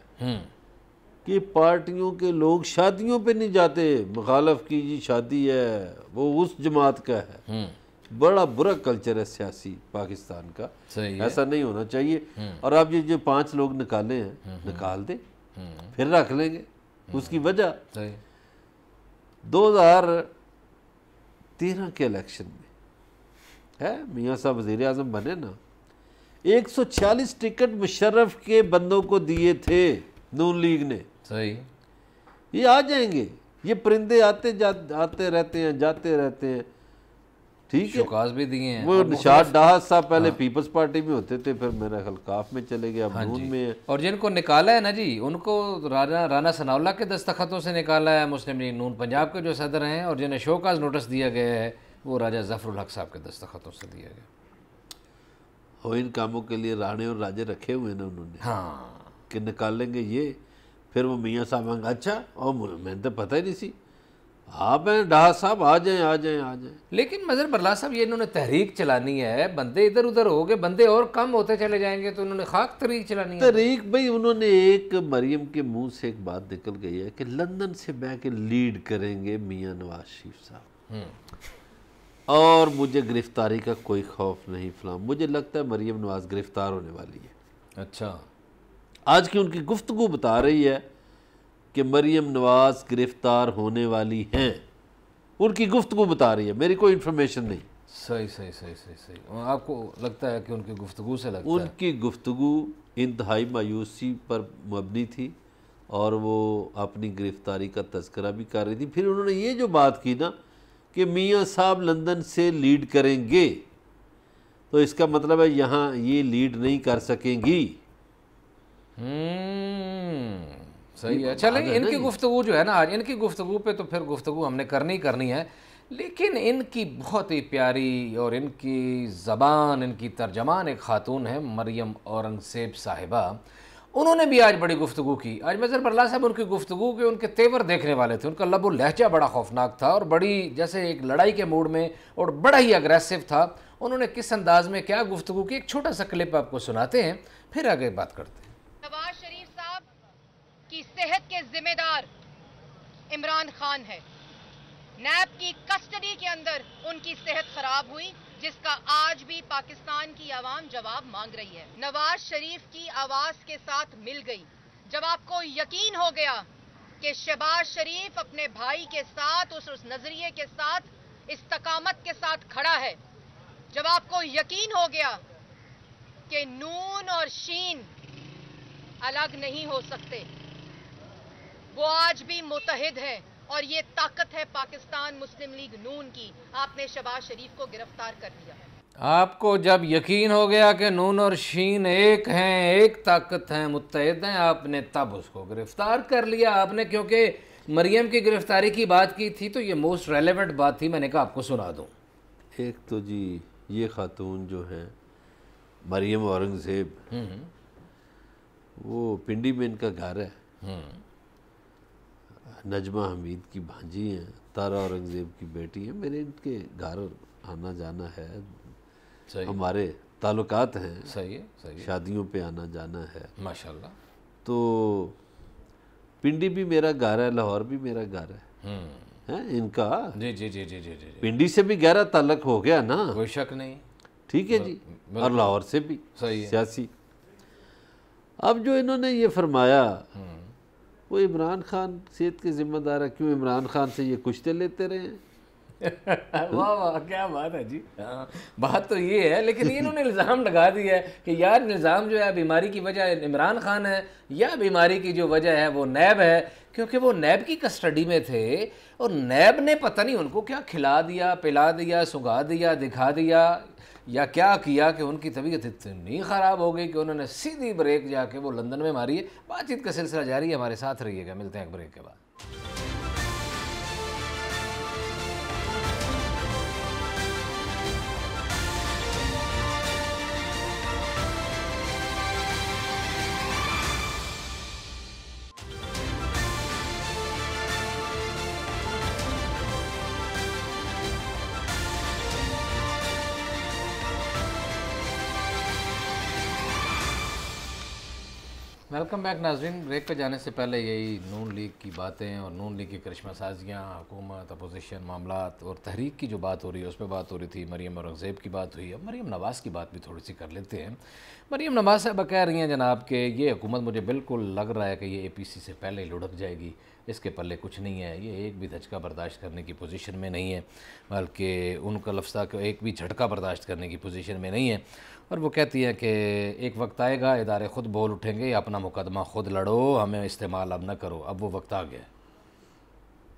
کہ پارٹیوں کے لوگ شادیوں پہ نہیں جاتے, مخالف کی جی شادی ہے وہ اس جماعت کا ہے. بڑا برا کلچر ہے سیاسی پاکستان کا, ایسا نہیں ہونا چاہیے. اور آپ یہ جو 5 لوگ نکالے ہیں نکال دیں, پھر رکھ لیں گے. اس کی وجہ 2013 کے الیکشن میں ہے, میاں صاحب وزیر اعظم بنے نا, 146 ٹکٹ مشرف کے بندوں کو دیے تھے نون لیگ نے. یہ آ جائیں گے, یہ پرندے آتے رہتے ہیں جاتے رہتے ہیں. ٹھیک ہے، شوکاز بھی دیے ہیں. وہ نشاد ڈاہر صاحب پہلے پیپلز پارٹی میں ہوتے تھے، پھر میرا خیال کاف میں چلے گئے، اب نون میں ہے. اور جن کو نکالا ہے نا جی، ان کو رانا ثناء اللہ کے دستخطوں سے نکالا ہے مسلم لیگ نون پنجاب کے جو صدر ہیں، اور جنہیں شوکاز نوٹس دیا گیا ہے وہ راجہ ظفر الحق صاحب کے دستخطوں سے دیا گیا. اور ان کاموں کے لیے رانے اور راجے رکھے ہوئے نا انہوں نے ہاں کہ نکالیں گے یہ. پھر وہ میاں صاحب آئیں گے، اچھا اور میں تو پتہ ہی نہیں سی، آپ ہیں ڈاہر صاحب، آ جائیں آ جائیں آ جائیں. لیکن مظہر برلا صاحب یہ انہوں نے تحریک چلانی ہے، بندے ادھر ادھر ہو گئے، بندے اور کم ہوتے چلے جائیں گے تو انہوں نے خاک تحریک چلانی ہے. تحریک بھائی انہوں نے ایک مریم کے منہ سے ایک بات نکل گئی ہے کہ لندن سے بہ کے لیڈ کریں گے میاں نواز شریف صاحب، اور مجھے گرفتاری کا کوئی خوف نہیں فلاں. مجھے لگتا ہے مریم نواز گرفتار ہونے والی ہے. اچھا، آج کی ان کی گفتگو بتا رہی ہے کہ مریم نواز گرفتار ہونے والی ہیں. ان کی گفتگو بتا رہی ہے، میری کوئی انفارمیشن نہیں. صحیح صحیح صحیح صحیح صحیح. آپ کو لگتا ہے کہ ان کی گفتگو سے لگتا ان ہے؟ کی گفتگو انتہائی مایوسی پر مبنی تھی، اور وہ اپنی گرفتاری کا تذکرہ بھی کر رہی تھی. پھر انہوں نے یہ جو بات کی نا کہ میاں صاحب لندن سے لیڈ کریں گے، تو اس کا مطلب ہے یہاں یہ لیڈ نہیں کر سکیں گی. صحیح ہے. چلیں ان کی گفتگو جو ہے نا آج، ان کی گفتگو پہ تو پھر گفتگو ہم نے کرنی ہے، لیکن ان کی بہت ہی پیاری اور ان کی زبان، ان کی ترجمان ایک خاتون ہے مریم اورنگزیب صاحبہ. انہوں نے بھی آج بڑی گفتگو کی. آج مظہر برلا صاحب ان کی گفتگو کے ان کے تیور دیکھنے والے تھے. ان کا لب و لہجہ بڑا خوفناک تھا اور بڑی جیسے ایک لڑائی کے موڈ میں، اور بڑا ہی اگریسو تھا. انہوں نے کس انداز میں کیا گفتگو کی، ایک چھوٹا سا کلپ آپ کو سناتے ہیں، پھر آگے بات کرتے ہیں. نواز شریف صاحب کی صحت کے ذمہ دار عمران خان ہے. نیب کی کسٹڈی کے اندر ان کی صحت خراب ہوئی، جس کا آج بھی پاکستان کی عوام جواب مانگ رہی ہے. نواز شریف کی آواز کے ساتھ مل گئی. جب آپ کو یقین ہو گیا کہ شہباز شریف اپنے بھائی کے ساتھ اس نظریے کے ساتھ استقامت کے ساتھ کھڑا ہے، جب آپ کو یقین ہو گیا کہ نون اور شین الگ نہیں ہو سکتے، وہ آج بھی متحد ہے، اور یہ طاقت ہے پاکستان مسلم لیگ نون کی. آپ نے شہباز شریف کو گرفتار کر لیا. آپ کو جب یقین ہو گیا کہ نون اور شین ایک ہیں، ایک طاقت ہیں، متحد ہیں، آپ نے تب اس کو گرفتار کر لیا. آپ نے کیونکہ مریم کی گرفتاری کی بات کی تھی تو یہ موسٹ ریلیونٹ بات تھی، میں نے کہا آپ کو سنا دوں. ایک تو جی یہ خاتون جو ہیں مریم اورنگزیب، وہ پنڈی میں ان کا گھر ہے. نجمہ حمید کی بھانجی ہیں، تارا اورنگزیب کی بیٹی ہیں. میرے ان کے گھر آنا جانا ہے، صحیح، ہمارے تعلقات ہیں، صحیح ہے، صحیح ہے، شادیوں پہ آنا جانا ہے. ماشاءاللہ. تو پنڈی بھی میرا گھر ہے، لاہور بھی میرا گھر ہے ان کا. جی جی جی جی جی جی جی، پنڈی سے بھی گہرا تعلق ہو گیا نا، کوئی شک نہیں. ٹھیک ہے جی، اور لاہور سے بھی صحیح ہے. سیاسی. اب جو انہوں نے یہ فرمایا، وہ عمران خان صحت کے ذمہ دار ہے، کیوں عمران خان سے یہ کشتے لیتے رہے ہیں؟ واہ واہ، کیا بات ہے جی. بات تو یہ ہے، لیکن انہوں نے الزام لگا دیا ہے کہ یار نظام جو ہے بیماری کی وجہ عمران خان ہے، یا بیماری کی جو وجہ ہے وہ نیب ہے، کیونکہ وہ نیب کی کسٹڈی میں تھے اور نیب نے پتہ نہیں ان کو کیا کھلا دیا، پلا دیا، سنگا دیا، دکھا دیا، یا کیا کیا کہ ان کی طبیعت اتنی خراب ہو گئی کہ انہوں نے سیدھی بریک جا کے وہ لندن میں ماری ہے. بات چیت کا سلسلہ جاری ہے، ہمارے ساتھ رہیے گا. ملتے ہیں ایک بریک کے بعد. ویلکم بیک ناظرین. بریک پہ جانے سے پہلے یہی نون لیگ کی باتیں اور نون لیگ کی کرشمہ سازیاں، حکومت، اپوزیشن معاملات اور تحریک کی جو بات ہو رہی ہے اس پہ بات ہو رہی تھی. مریم اورنگزیب کی بات ہوئی. اب مریم نواز کی بات بھی تھوڑی سی کر لیتے ہیں. مریم نواز صاحبہ کہہ رہی ہیں جناب کہ یہ حکومت مجھے بالکل لگ رہا ہے کہ یہ اے پی سی سے پہلے ہی لڑک جائے گی، اس کے پلے کچھ نہیں ہے، یہ ایک بھی دھچکا برداشت کرنے کی پوزیشن میں نہیں ہے، بلکہ ان کا لفظ تھا کہ ایک بھی جھٹکا برداشت کرنے کی پوزیشن میں نہیں ہے. اور وہ کہتی ہے کہ ایک وقت آئے گا ادارے خود بول اٹھیں گے، اپنا مقدمہ خود لڑو، ہمیں استعمال اب نہ کرو، اب وہ وقت آ گیا.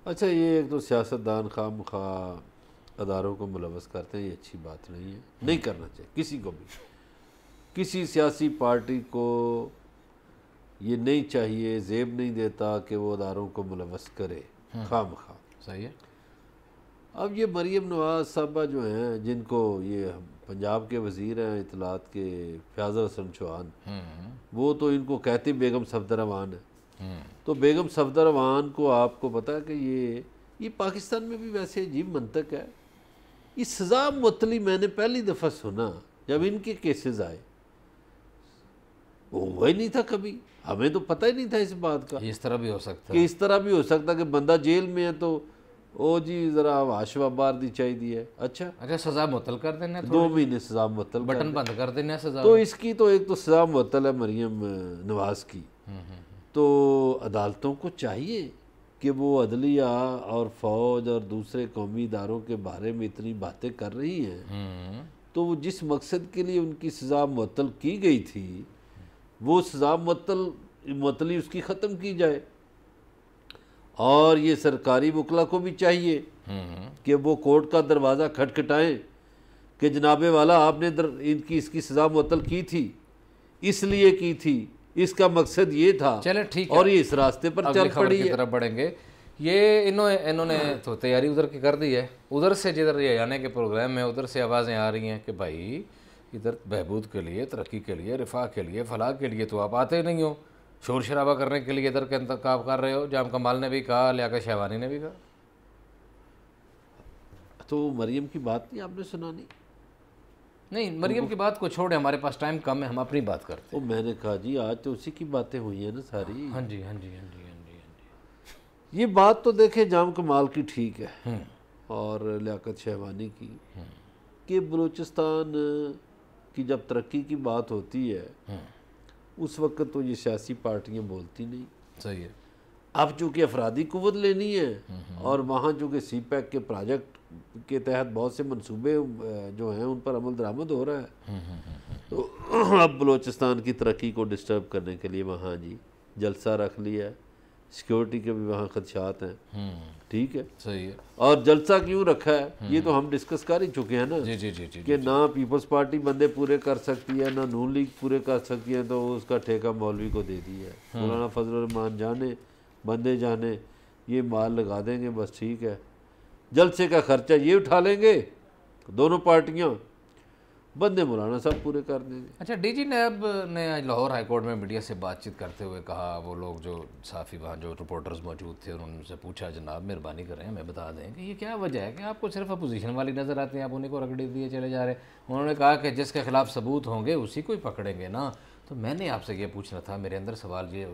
اچھا، یہ ایک تو سیاستدان خواہ مخواہ اداروں کو ملوث کرتے ہیں، یہ اچھی بات نہیں ہے، نہیں کرنا چاہیے کسی کو بھی، کسی سیاسی پارٹی کو یہ نہیں چاہیے، زیب نہیں دیتا کہ وہ اداروں کو ملوث کرے خواہ مخواہ۔ صحیح ہے۔ اب یہ مریم نواز صاحبہ جو ہیں، جن کو یہ پنجاب کے وزیر ہیں اطلاعات کے فیاض حسن چوہان، وہ تو ان کو کہتے بیگم صفدر امان ہے، تو بیگم صفدر امان کو آپ کو پتا ہے کہ یہ پاکستان میں بھی ویسے عجیب منطق ہے، یہ سزا معطلی میں نے پہلی دفعہ سنا جب ان کے کیسز آئے، وہ ہوا ہی نہیں تھا کبھی، ہمیں تو پتہ ہی نہیں تھا اس بات کا اس طرح بھی ہو سکتا کہ اس طرح بھی ہو سکتا کہ بندہ جیل میں ہے تو او جی ذرا آشوا بار دی چاہیے، اچھا سزا معطل کر دینا، 2 مہینے سزا معطل کر بٹن بند کر دینا سزا۔ تو اس کی تو ایک تو سزا معطل ہے مریم نواز کی، تو عدالتوں کو چاہیے کہ وہ عدلیہ اور فوج اور دوسرے قومی اداروں کے بارے میں اتنی باتیں کر رہی ہیں، تو وہ جس مقصد کے لیے ان کی سزا معطل کی گئی تھی وہ سزا معطلی اس کی ختم کی جائے، اور یہ سرکاری وکلا کو بھی چاہیے کہ وہ کورٹ کا دروازہ کھٹکھٹائیں کہ جناب والا آپ نے اس کی سزا معطل کی تھی، اس لیے کی تھی، اس کا مقصد یہ تھا، چلے ٹھیک ہے، اور یہ اس راستے پر چل پڑی کی طرف بڑھیں گے۔ یہ انہوں نے تو تیاری ادھر کی کر دی ہے، ادھر سے جدھر یہ آنے کے پروگرام میں ادھر سے آوازیں آ رہی ہیں کہ بھائی ادھر بہبود کے لیے، ترقی کے لیے، رفاہ کے لیے، فلاح کے لیے تو آپ آتے نہیں ہو، شور شرابہ کرنے کے لیے ادھر کے انتخاب کر رہے ہو۔ جام کمال نے بھی کہا، لیاقت شہوانی نے بھی کہا۔ تو مریم کی بات نہیں آپ نے سنانی؟ نہیں، مریم کی بات کو چھوڑے، ہمارے پاس ٹائم کم ہے، ہم اپنی بات کرتے وہ میں نے کہا جی آج تو اسی کی باتیں ہوئی ہیں نا ساری۔ ہیں۔ ہاں جی ہاں جی ہاں جی ہاں جی ہاں جی۔ یہ بات تو دیکھیں جام کمال کی ٹھیک ہے اور لیاقت شہوانی کی، کہ بلوچستان کی جب ترقی کی بات ہوتی ہے اس وقت تو یہ سیاسی پارٹیاں بولتی نہیں۔ صحیح ہے۔ اب چونکہ افرادی قوت لینی ہے اور وہاں چونکہ سی پیک کے پروجیکٹ کے تحت بہت سے منصوبے جو ہیں ان پر عمل درآمد ہو رہا ہے، تو اب بلوچستان کی ترقی کو ڈسٹرب کرنے کے لیے وہاں جی جلسہ رکھ لیا ہے، سیکیورٹی کے بھی وہاں خدشات ہیں، ٹھیک ہے، صحیح ہے۔ اور جلسہ کیوں رکھا ہے یہ تو ہم ڈسکس کر ہی چکے ہیں نا، جی جی جی جی۔ کہ نہ پیپلز پارٹی بندے پورے کر سکتی ہے، نہ نون لیگ پورے کر سکتی ہے، تو اس کا ٹھیکہ مولوی کو دے دیا ہے۔ مولانا فضل الرحمان جانے، بندے جانے، یہ مال لگا دیں گے، بس ٹھیک ہے، جلسے کا خرچہ یہ اٹھا لیں گے دونوں پارٹیاں، بندے مولانا صاحب پورے کر دیں گے۔ اچھا، ڈی جی نیب نے آج لاہور ہائی کورٹ میں میڈیا سے بات چیت کرتے ہوئے کہا، وہ لوگ جو صحافی وہاں جو رپورٹرز موجود تھے انہوں نے ان سے پوچھا جناب مہربانی کریں ہمیں بتا دیں کہ یہ کیا وجہ ہے کہ آپ کو صرف اپوزیشن والی نظر آتے ہیں، آپ انہیں کو رگڑی دیے چلے جا رہے ہیں۔ انہوں نے کہا کہ جس کے خلاف ثبوت ہوں گے اسی کو ہی پکڑیں گے نا۔ تو میں نے آپ سے یہ پوچھنا تھا، میرے اندر سوال یہ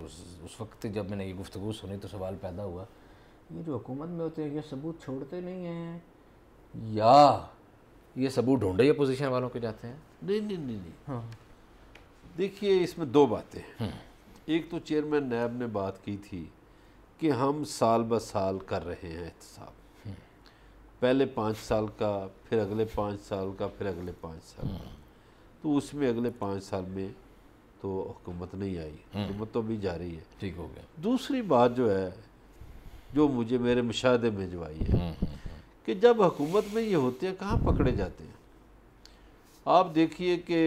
اس وقت جب میں نے یہ گفتگو سنی تو سوال پیدا ہوا، یہ جو حکومت میں ہوتے ہیں یہ ثبوت چھوڑتے نہیں ہیں یا یہ ثبوت ڈھونڈے اپوزیشن والوں کے جاتے ہیں؟ نہیں، دیکھیے اس میں 2 باتیں ہیں۔ ایک تو چیئرمین نیب نے بات کی تھی کہ ہم سال بہ سال کر رہے ہیں احتساب، پہلے 5 سال کا، پھر اگلے 5 سال کا، پھر اگلے 5 سال کا، تو اس میں اگلے 5 سال میں تو حکومت نہیں آئی، حکومت تو بھی جاری ہے، ٹھیک ہو گیا۔ دوسری بات جو ہے جو مجھے میرے مشاہدے میں جو آئی ہے کہ جب حکومت میں یہ ہوتے ہیں کہاں پکڑے جاتے ہیں۔ آپ دیکھیے کہ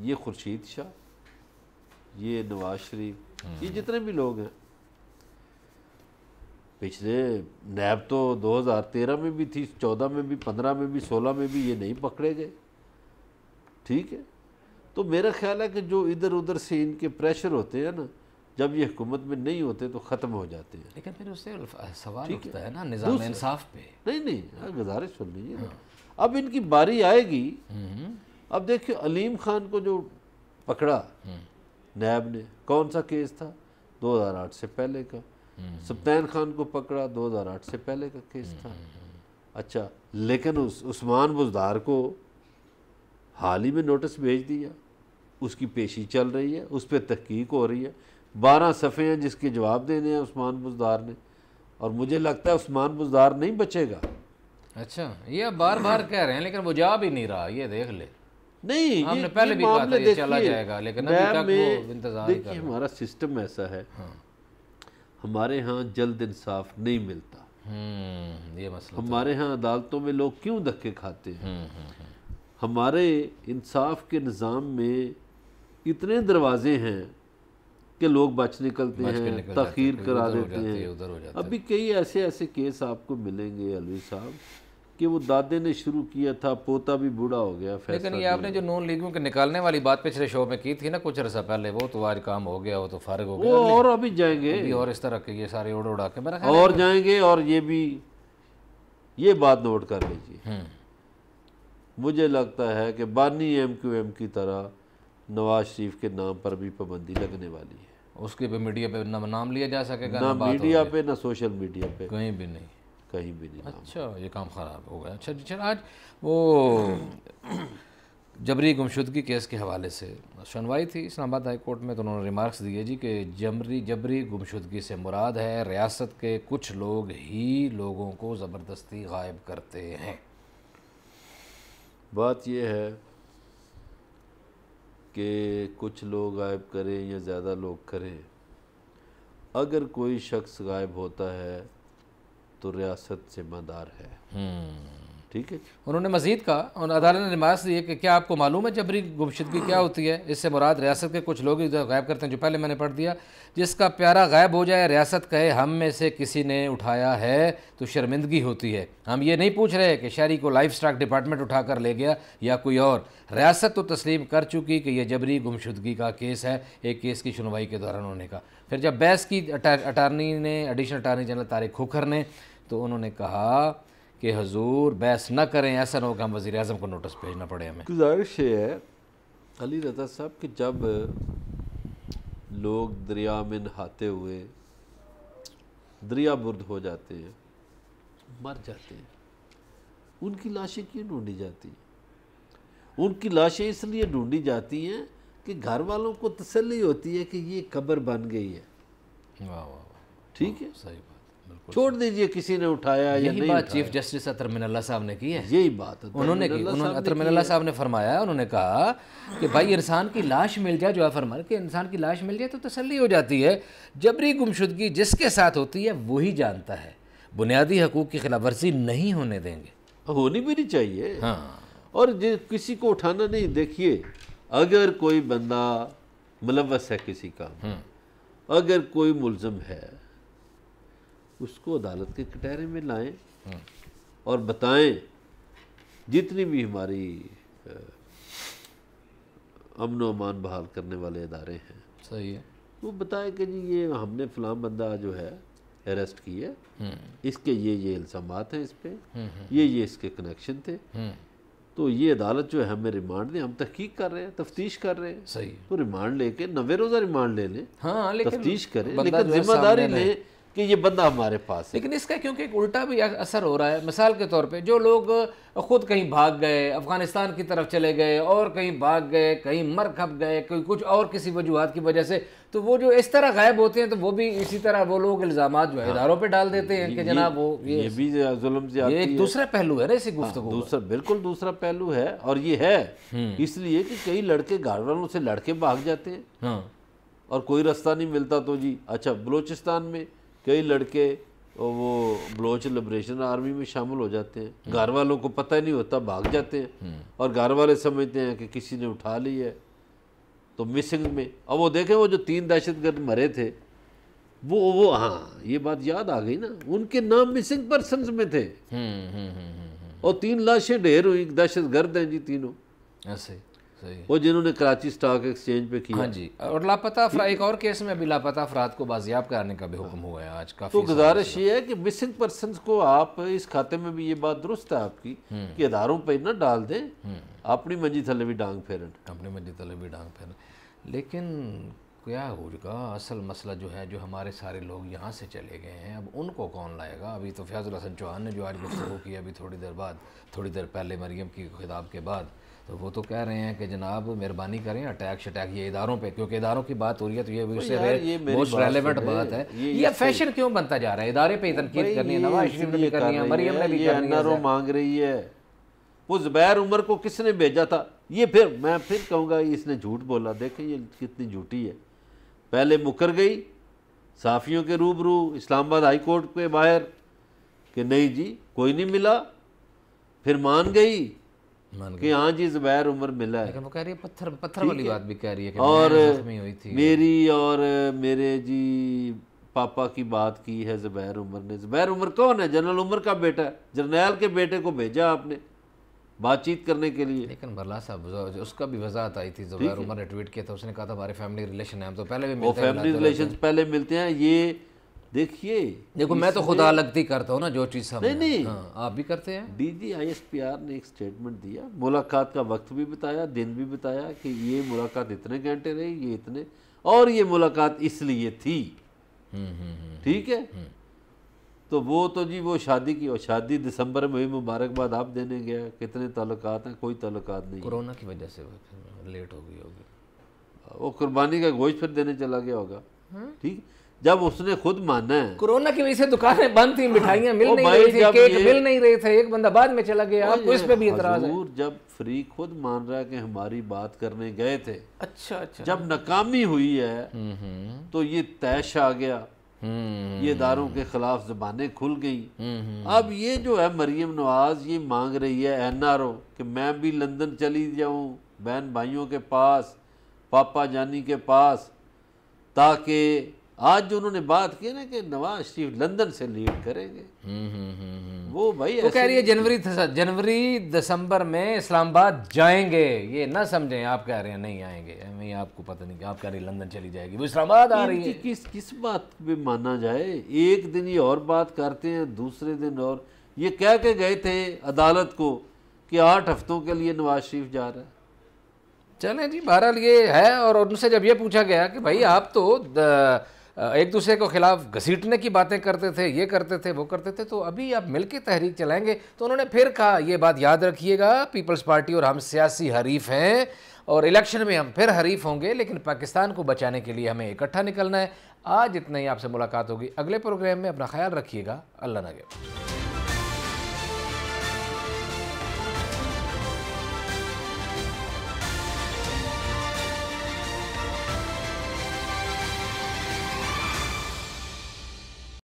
یہ خورشید شاہ، یہ نواز شریف، یہ جتنے بھی لوگ ہیں، پچھلے نیب تو 2013 میں بھی تھی، 14 میں بھی، 15 میں بھی، 16 میں بھی، یہ نہیں پکڑے گئے، ٹھیک ہے۔ تو میرا خیال ہے کہ جو ادھر ادھر سے ان کے پریشر ہوتے ہیں نا، جب یہ حکومت میں نہیں ہوتے تو ختم ہو جاتے ہیں۔ لیکن پھر اس سے سوال اٹھتا ہے نا نظام انصاف پہ۔ نہیں، گزارش سن لیجیے نا، اب ان کی باری آئے گی۔ اب دیکھیں علیم خان کو جو پکڑا نیب نے، کون سا کیس تھا؟ 2008 سے پہلے کا۔ سبطین خان کو پکڑا، 2008 سے پہلے کا کیس تھا۔ اچھا، لیکن اس عثمان بزدار کو حال ہی میں نوٹس بھیج دیا، اس کی پیشی چل رہی ہے، اس پہ تحقیق ہو رہی ہے، 12 صفحے ہیں جس کے جواب دینے ہیں عثمان بزدار نے، اور مجھے لگتا ہے عثمان بزدار نہیں بچے گا۔ اچھا، یہ اب بار بار کہہ رہے ہیں لیکن وہ جا بھی نہیں رہا، یہ دیکھ لے۔ نہیں، ہم نے پہلے بھی کہا تھا یہ چلا جائے گا، لیکن ابھی تک وہ انتظار دیکھیے ہمارا سسٹم ایسا ہے، ہمارے ہاں جلد انصاف نہیں ملتا، یہ مسئلہ ہمارے ہاں عدالتوں میں لوگ کیوں دھکے کھاتے ہیں؟ ہمارے انصاف کے نظام میں اتنے دروازے ہیں کہ لوگ بچ نکلتے ہیں، تاخیر کرا دیتے ہیں۔ ابھی کئی ایسے کیس آپ کو ملیں گے علوی صاحب کہ وہ دادے نے شروع کیا تھا، پوتا بھی بوڑھا ہو گیا، لیکن یہ آپ نے جو نون لیگوں کے نکالنے والی بات پچھلے شو میں کی تھی نا کچھ عرصہ پہلے، وہ تو آج کام ہو گیا، وہ تو فارغ ہو گیا، وہ اور ابھی جائیں گے، اور اس طرح کے یہ سارے اڑا کے اور جائیں گے۔ اور یہ بھی یہ بات نوٹ کر لیجیے، مجھے لگتا ہے کہ بانی ایم کیو ایم کی طرح نواز شریف کے نام پر بھی پابندی لگنے والی ہے۔ اس کے پہ میڈیا پہ نہ نام لیا جا سکے گا، نہ میڈیا پہ، نہ سوشل میڈیا پہ، کہیں بھی نہیں، کہیں بھی نہیں۔ اچھا یہ کام خراب ہو گیا۔ اچھا جی، آج وہ جبری گمشدگی کیس کے حوالے سے سنوائی تھی اسلام آباد ہائی کورٹ میں، تو انہوں نے ریمارکس دیے جی کہ جبری گمشدگی سے مراد ہے ریاست کے کچھ لوگ ہی لوگوں کو زبردستی غائب کرتے ہیں۔ بات یہ ہے کہ کچھ لوگ غائب کریں یا زیادہ لوگ کریں، اگر کوئی شخص غائب ہوتا ہے تو ریاست ذمہ دار ہے، ٹھیک ہے۔ انہوں نے مزید کہا، اور عدالت نے ریمارکس دیے کہ کیا آپ کو معلوم ہے جبری گمشدگی کیا ہوتی ہے؟ اس سے مراد ریاست کے کچھ لوگ ہی غائب کرتے ہیں، جو پہلے میں نے پڑھ دیا، جس کا پیارا غائب ہو جائے، ریاست کہے ہم میں سے کسی نے اٹھایا ہے تو شرمندگی ہوتی ہے۔ ہم یہ نہیں پوچھ رہے کہ شہری کو لائف سٹاک ڈپارٹمنٹ اٹھا کر لے گیا یا کوئی اور، ریاست تو تسلیم کر چکی کہ یہ جبری گمشدگی کا کیس ہے۔ ایک کیس کی سنوائی کے دوران انہوں نے کہا، پھر جب بحث کی additional attorney general Tariq Khokhar نے، تو انہوں نے کہا کہ حضور بحث نہ کریں، ایسا نہ ہو کہ ہم وزیر اعظم کو نوٹس بھیجنا پڑے ہمیں۔ گزارش یہ ہے علی رضا صاحب کہ جب لوگ دریا میں نہاتے ہوئے دریا برد ہو جاتے ہیں، مر جاتے ہیں، ان کی لاشیں کیوں ڈھونڈی جاتی ہیں؟ ان کی لاشیں اس لیے ڈھونڈی جاتی ہیں کہ گھر والوں کو تسلی ہوتی ہے کہ یہ قبر بن گئی ہے، واہ واہ، ٹھیک ہے، صحیح بات، بالکل چھوڑ دیجئے کسی نے اٹھایا یا یہی نہیں بات اٹھایا۔ چیف جسٹس اطہر من اللہ صاحب نے کی ہے، یہی بات انہوں نے کی، اطہر من اللہ صاحب نے فرمایا، انہوں نے کہا کہ بھائی انسان کی لاش مل جائے، جو ہے فرمایا کہ انسان کی لاش مل جائے تو تسلی ہو جاتی ہے، جبری گمشدگی جس کے ساتھ ہوتی ہے وہی جانتا ہے، بنیادی حقوق کی خلاف ورزی نہیں ہونے دیں گے، ہونی بھی نہیں چاہیے۔ ہاں، اور کسی کو اٹھانا نہیں۔ دیکھیے اگر کوئی بندہ ملوث ہے کسی کام، اگر کوئی ملزم ہے، اس کو عدالت کے کٹہرے میں لائیں اور بتائیں، جتنی بھی ہماری امن و امان بحال کرنے والے ادارے ہیں، صحیح ہے، وہ بتائے کہ جی یہ ہم نے فلاں بندہ جو ہے اریسٹ کی ہے، اس کے یہ الزامات ہیں، اس پہ یہ اس کے کنیکشن تھے، تو یہ عدالت جو ہے ہمیں ریمانڈ دیں، ہم تحقیق کر رہے ہیں، تفتیش کر رہے ہیں، صحیح، تو ریمانڈ لے کے 90 روزہ ریمانڈ لے لیں، ہاں، لیکن تفتیش کریں، بندہ لیکن جو ہے ذمہ داری سامنے لیں کہ یہ بندہ ہمارے پاس ہے۔ لیکن اس کا کیونکہ ایک الٹا بھی اثر ہو رہا ہے، مثال کے طور پہ جو لوگ خود کہیں بھاگ گئے، افغانستان کی طرف چلے گئے، اور کہیں بھاگ گئے، کہیں مر کھپ گئے، کوئی کچھ اور کسی وجوہات کی وجہ سے، تو وہ جو اس طرح غائب ہوتے ہیں تو وہ بھی اسی طرح وہ لوگ الزامات جو ہے اداروں پہ ڈال دیتے ہیں کہ جناب وہ یہ بھی ظلم یہ زیادتی ایک ہے، دوسرا پہلو ہے نا اسی گفتگو کا۔ دوسرا بالکل دوسرا پہلو ہے، اور یہ ہے اس لیے کہ کئی لڑکے گھر والوں سے لڑ کے بھاگ جاتے ہیں، ہاں، اور کوئی رستہ نہیں ملتا تو جی اچھا بلوچستان میں کئی لڑکے وہ بلوچ لبریشن آرمی میں شامل ہو جاتے ہیں، گھر والوں کو پتہ ہی نہیں ہوتا، بھاگ جاتے ہیں، اور گھر والے سمجھتے ہیں کہ کسی نے اٹھا لی ہے، تو مسنگ میں، اب وہ دیکھیں وہ جو 3 دہشت گرد مرے تھے، وہ ہاں یہ بات یاد آ گئی نا، ان کے نام مسنگ پرسنز میں تھے، اور 3 لاشیں ڈھیر ہوئی، دہشت گرد ہیں جی تینوں، ایسے صحیح، وہ جنہوں نے کراچی سٹاک ایکسچینج پہ کیا۔ ہاں جی، اور لاپتہ افراد، ایک اور کیس میں ابھی لاپتہ افراد کو بازیاب کرنے کا بھی حکم ہوا ہے آج کافی۔ تو گزارش یہ ہے کہ مسنگ پرسنز کو آپ اس کھاتے میں بھی یہ بات درست ہے آپ کی کہ اداروں پہ نہ ڈال دیں، اپنی منجی تھلے بھی ڈانگ پھیرن، اپنے منجی تلے بھی ڈانگ پھیرن۔ لیکن کیا ہوگا اصل مسئلہ جو ہے، جو ہمارے سارے لوگ یہاں سے چلے گئے ہیں، اب ان کو کون لائے گا؟ ابھی تو فیاض الحسن چوہان نے جو آج گفتگو کی ابھی تھوڑی دیر پہلے مریم کی خطاب کے بعد، تو وہ تو کہہ رہے ہیں کہ جناب مہربانی کریں اٹیک شٹیک یہ اداروں پہ، کیونکہ اداروں کی بات ہو رہی ہے تو یہ اس سے موسٹ ریلیونٹ بات ہے۔ یہ فیشن کیوں بنتا جا رہا ہے؟ ادارے پہ تنقید کرنی ہے، نواز شریف نے بھی کرنی ہے، مریم نے بھی کرنی ہے، این آر او مانگ رہی ہے۔ وہ زبیر عمر کو کس نے بھیجا تھا؟ یہ میں پھر کہوں گا اس نے جھوٹ بولا، دیکھیں یہ کتنی جھوٹی ہے۔ پہلے مکر گئی صحافیوں کے روبرو اسلام آباد ہائی کورٹ کے باہر کہ نہیں جی کوئی نہیں ملا، پھر مان گئی کہ ہاں جی زبیر عمر ملا ہے. لیکن وہ کہہ رہی ہے پتھر والی بات بھی کہہ رہی ہے کہ اور میں زخمی ہوئی تھی. میری اور میرے جی پاپا کی بات کی ہے زبیر عمر نے. زبیر عمر کون ہے؟ جنرل عمر کا بیٹا ہے. جرنیل کے بیٹے کو بھیجا آپ نے بات چیت کرنے کے لیے. لیکن برلا صاحب اس کا بھی وضاحت آئی تھی، زبیر عمر نے ٹویٹ کیا تھا، اس نے کہا تھا ہمارے فیملی ریلیشن ہیں، ہم تو پہلے بھی وہ ملتے ہیں. فیملی ریلیشنز پہلے ملتے ہیں. یہ دیکھیے دیکھو میں تو خدا لگتی کرتا ہوں نا جو چیز سامنے. نہیں ہاں آپ بھی کرتے ہیں. D G I S P R نے ایک سٹیٹمنٹ دیا، ملاقات کا وقت بھی بتایا، دن بھی بتایا کہ یہ ملاقات اتنے گھنٹے رہی، یہ اتنے، اور یہ ملاقات اس لیے تھی. ٹھیک ہے. تو وہ تو جی وہ شادی کی، اور شادی دسمبر میں ہوئی، مبارکباد آپ دینے گیا. کتنے تعلقات ہیں؟ کوئی تعلقات نہیں. کورونا کی وجہ سے لیٹ ہو گئی ہوگی. وہ قربانی کا گوشت پھر دینے چلا گیا ہوگا. ٹھیک. جب اس نے خود مانا ہے کورونا کی وجہ سے دکانیں بند تھیں، مٹھائیاں مل نہیں رہی تھی، کیک مل نہیں رہے تھے، ایک بندہ بعد میں چلا گیا. آپ کو اس پہ بھی اعتراض ہے؟ حضور جب فریق خود مان رہا ہے کہ ہماری بات کرنے گئے تھے، اچھا جب ناکامی ہوئی ہے تو یہ طیش آ گیا، یہ اداروں کے خلاف زبانیں کھل گئیں. اب یہ جو ہے مریم نواز یہ مانگ رہی ہے این آر او کہ میں بھی لندن چلی جاؤں بہن بھائیوں کے پاس، پاپا جانی کے پاس، تاکہ آج جو انہوں نے بات کی نا کہ نواز شریف لندن سے لیڈ کریں گے. وہ بھائی وہ کہہ رہی ہے جنوری دسمبر میں اسلام آباد جائیں گے. یہ نہ سمجھیں آپ کہہ رہے ہیں نہیں آئیں گے، ہمیں آپ کو پتہ نہیں کہ آپ کہہ رہی ہیں لندن چلی جائے گی، وہ اسلام آباد آ رہی ہے. کس بات پہ مانا جائے؟ ایک دن یہ اور بات کرتے ہیں، دوسرے دن اور یہ کہہ کے گئے تھے عدالت کو کہ 8 ہفتوں کے لیے نواز شریف جا رہا ہے. چلیں جی بہرحال یہ ہے. اور ان سے جب یہ پوچھا گیا کہ بھائی آپ تو ایک دوسرے کو خلاف گھسیٹنے کی باتیں کرتے تھے، یہ کرتے تھے، وہ کرتے تھے، تو ابھی آپ مل کے تحریک چلائیں گے؟ تو انہوں نے پھر کہا یہ بات یاد رکھیے گا، پیپلز پارٹی اور ہم سیاسی حریف ہیں اور الیکشن میں ہم پھر حریف ہوں گے، لیکن پاکستان کو بچانے کے لیے ہمیں اکٹھا نکلنا ہے. آج اتنا ہی آپ سے ملاقات ہوگی اگلے پروگرام میں. اپنا خیال رکھیے گا. اللہ نگہبان.